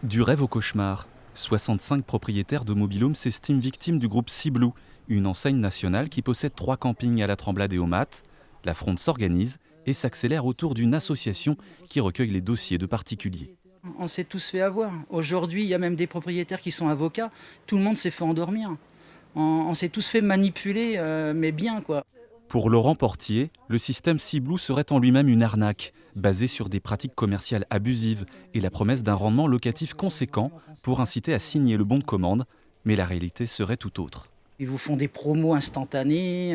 Du rêve au cauchemar, 65 propriétaires de mobil-homes s'estiment victimes du groupe Ciblou, une enseigne nationale qui possède 3 campings à la Tremblade et au Mat. La fronde s'organise et s'accélère autour d'une association qui recueille les dossiers de particuliers. On s'est tous fait avoir. Aujourd'hui, il y a même des propriétaires qui sont avocats. Tout le monde s'est fait endormir. On s'est tous fait manipuler, mais bien quoi. Pour Laurent Portier, le système Ciblou serait en lui-même une arnaque, basée sur des pratiques commerciales abusives et la promesse d'un rendement locatif conséquent pour inciter à signer le bon de commande, mais la réalité serait tout autre. Ils vous font des promos instantanées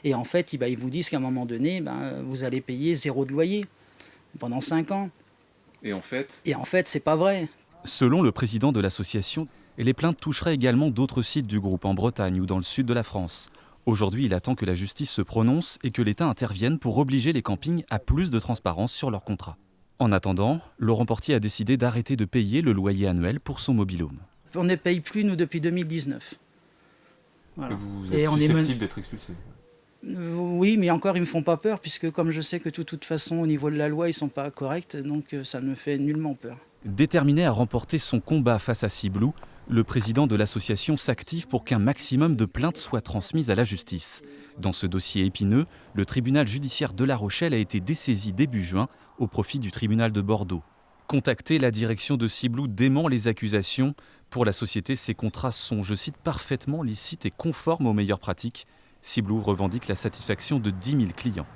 et en fait, ils vous disent qu'à un moment donné, vous allez payer 0 de loyer pendant 5 ans. Et en fait, c'est pas vrai. Selon le président de l'association, les plaintes toucheraient également d'autres sites du groupe en Bretagne ou dans le sud de la France. Aujourd'hui, il attend que la justice se prononce et que l'État intervienne pour obliger les campings à plus de transparence sur leurs contrats. En attendant, Laurent Portier a décidé d'arrêter de payer le loyer annuel pour son mobil-home. On ne paye plus, nous, depuis 2019. Voilà. Vous êtes susceptible d'être expulsé? Oui, mais encore, ils me font pas peur, puisque comme je sais que de toute façon, au niveau de la loi, ils sont pas corrects, donc ça ne me fait nullement peur. Déterminé à remporter son combat face à Ciblou, le président de l'association s'active pour qu'un maximum de plaintes soient transmises à la justice. Dans ce dossier épineux, le tribunal judiciaire de La Rochelle a été dessaisi début juin au profit du tribunal de Bordeaux. Contacté, la direction de Ciblou dément les accusations. Pour la société, ces contrats sont, je cite, parfaitement licites et conformes aux meilleures pratiques. Ciblou revendique la satisfaction de 10 000 clients.